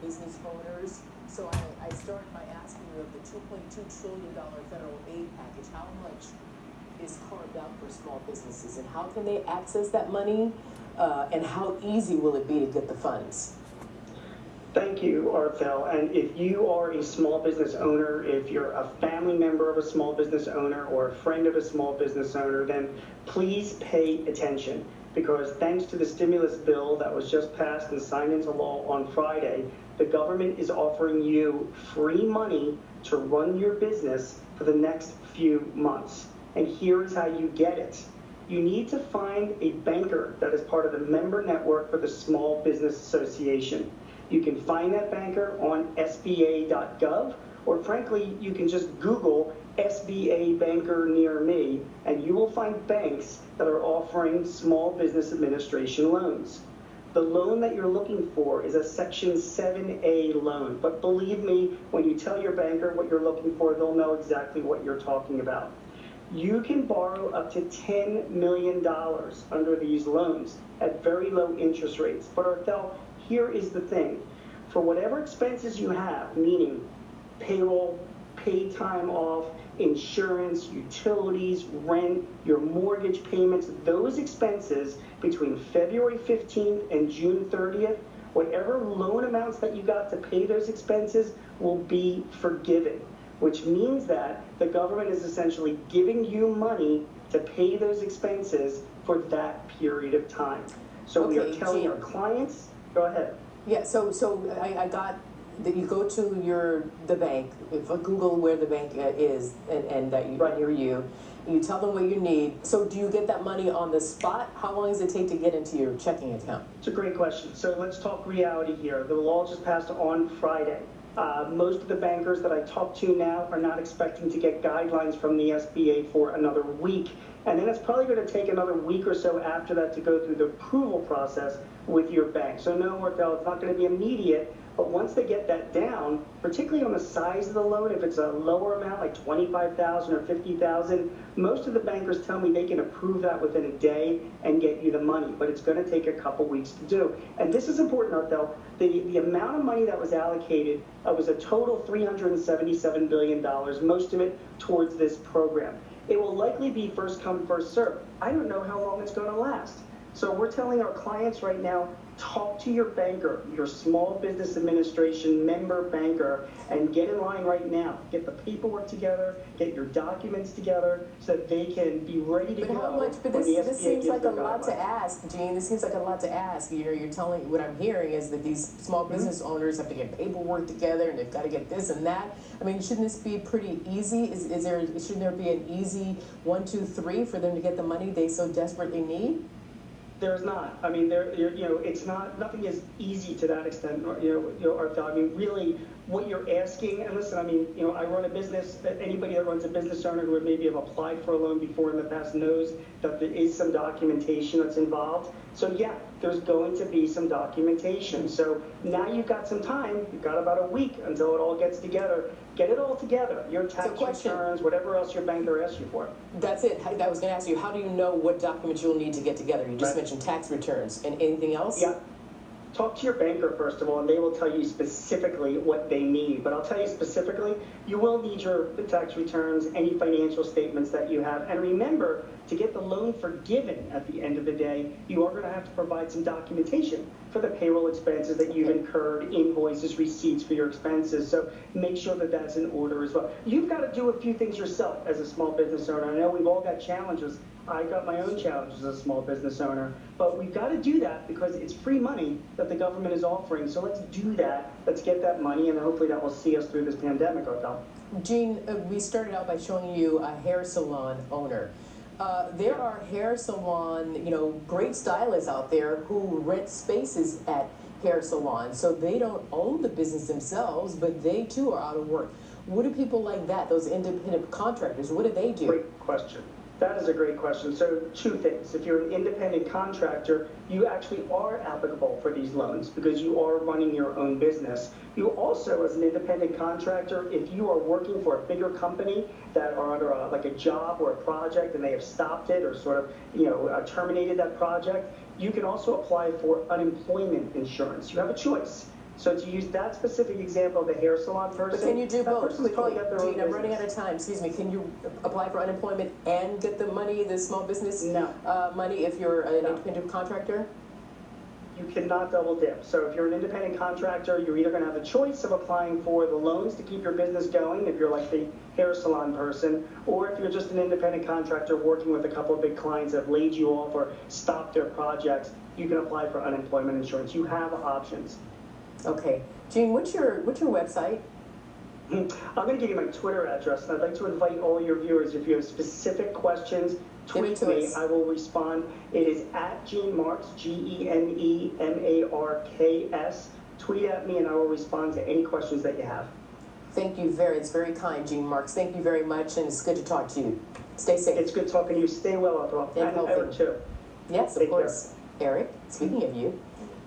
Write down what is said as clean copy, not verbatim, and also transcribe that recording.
business owners. So I started by asking you of the $2.2 trillion federal aid package, how much is carved out for small businesses, and how can they access that money, and how easy will it be to get the funds? Thank you, Arthel. And if you are a small business owner, if you're a family member of a small business owner or a friend of a small business owner, then please pay attention, because thanks to the stimulus bill that was just passed and signed into law on Friday, the government is offering you free money to run your business for the next few months. And here is how you get it. You need to find a banker that is part of the member network for the Small Business Association. You can find that banker on SBA.gov, or frankly, you can just Google SBA banker near me, and you will find banks that are offering small business administration loans. The loan that you're looking for is a Section 7A loan, but believe me, when you tell your banker what you're looking for, they'll know exactly what you're talking about. You can borrow up to $10 million under these loans at very low interest rates. But Arthel, here is the thing. For whatever expenses you have, meaning payroll, paid time off, insurance, utilities, rent, your mortgage payments, those expenses between February 15th and June 30th, whatever loan amounts that you got to pay those expenses will be forgiven, which means that the government is essentially giving you money to pay those expenses for that period of time. So we are telling our clients, go ahead. Yeah, so I got that you go to the bank, if I Google where the bank is and that you near you, and you tell them what you need. So do you get that money on the spot? How long does it take to get into your checking account? It's a great question. So let's talk reality here. The law just passed on Friday. Most of the bankers that I talk to now are not expecting to get guidelines from the SBA for another week. And then it's probably going to take another week or so after that to go through the approval process with your bank. So no, Martel, it's not going to be immediate, but once they get that down, particularly on the size of the loan, if it's a lower amount like $25,000 or $50,000, most of the bankers tell me they can approve that within a day and get you the money, but it's going to take a couple weeks to do. And this is important, Arthel. The amount of money that was allocated was a total $377 billion, most of it towards this program. It will likely be first come, first serve. I don't know how long it's going to last. So we're telling our clients right now, talk to your banker, your Small Business Administration member banker, and get in line right now. Get the paperwork together, get your documents together, so that they can be ready to go. But how much? But this seems like a lot to ask, Gene. This seems like a lot to ask. You're telling, what I'm hearing is that these small business owners have to get paperwork together, and they've got to get this and that. I mean, shouldn't this be pretty easy? Shouldn't there be an easy 1, 2, 3 for them to get the money they so desperately need? There's not. I mean, it's not. Nothing is easy to that extent. Arthel. I mean, really, what you're asking. And listen, I mean, I run a business. Anybody that runs a business owner who would maybe have applied for a loan before in the past knows that there is some documentation that's involved. So yeah, there's going to be some documentation. So now you've got some time. You've got about a week until it all gets together. Get it all together. Your tax returns, whatever else your banker asks you for. That's it. I was going to ask you, how do you know what documents you'll need to get together? You just mentioned tax returns. And anything else? Yeah. Talk to your banker, first of all, and they will tell you specifically what they need. But I'll tell you specifically, you will need your tax returns, any financial statements that you have. And remember, to get the loan forgiven at the end of the day, you are going to have to provide some documentation for the payroll expenses that you've incurred, invoices, receipts for your expenses. So make sure that that's in order as well. You've got to do a few things yourself as a small business owner. I know we've all got challenges. I got my own challenges as a small business owner, but we've got to do that because it's free money that the government is offering. So let's do that. Let's get that money, and hopefully that will see us through this pandemic, Arthel. Gene, we started out by showing you a hair salon owner. There are hair salon, great stylists out there who rent spaces at hair salons. So they don't own the business themselves, but they too are out of work. What do people like that, those independent contractors, what do they do? Great question. That is a great question. So two things. If you're an independent contractor, you actually are applicable for these loans because you are running your own business. You also, as an independent contractor, if you are working for a bigger company that are under like a job or a project and they have stopped it or sort of, terminated that project, you can also apply for unemployment insurance. You have a choice. So to use that specific example of the hair salon person, But can you do that both person's probably quickly? got their own Gene, I'm running business. out of time. Excuse me. Can you apply for unemployment and get the money, the small business No. money, if you're an No. independent contractor? You cannot double dip. So if you're an independent contractor, you're either going to have a choice of applying for the loans to keep your business going, if you're like the hair salon person, or if you're just an independent contractor working with a couple of big clients that have laid you off or stopped their projects, you can apply for unemployment insurance. You have options. Okay. Gene, what's your website? I'm going to give you my Twitter address, and I'd like to invite all your viewers, if you have specific questions, tweet me. I will respond. It is at Gene Marks, GeneMarks. Tweet at me, and I will respond to any questions that you have. Thank you it's very kind, Gene Marks. Thank you very much, and it's good to talk to you. Stay safe. It's good talking to you. Stay well, Ethel. And Eric, too. Yes, of course. Eric, speaking of you.